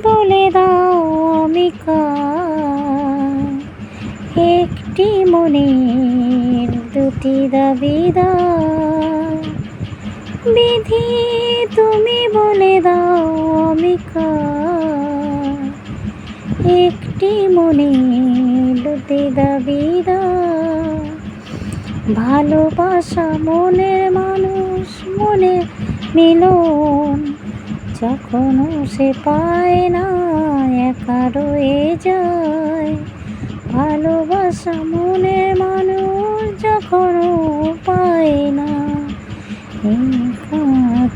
বলে দাও আমি কার, একটি মনের দুটি দাবিদার। বিধি তুমি বলে দাও আমি কার, একটি মনের দুটি দাবিদার। ভালোবাসা মনের মানুষ মনে মিলন, যখনও সে পায় না একা রয়ে যায়। ভালোবাসা মনের মানুষ যখনও পায় না একা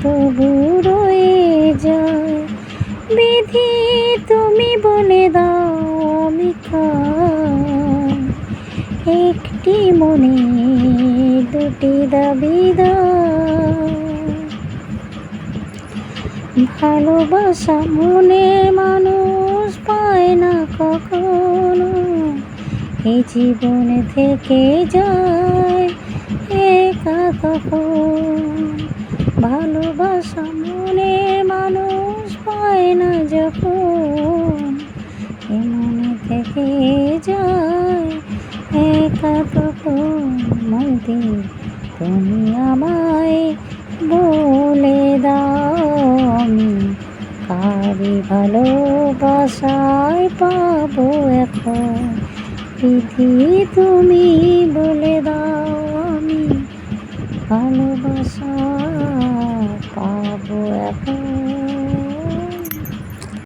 তবু রয়ে যায়। বিধি তুমি বলে দাও আমি কার, একটি মনে দুটি দাবিদার। ভালোবাসা মনের মানুষ পায় না কখনো, এই জীবনে থেকে যায় একা তখন। ভালোবাসা মনের মানুষ পায় না যখন, এ মনে থেকে যায় একা তখন। মন্দির তুমি আমায় বলে দাও আমি কারি ভালোবাসায় পাবো এখন। বিধি তুমি বলে দাও আমি ভালোবাসা পাবো এখন।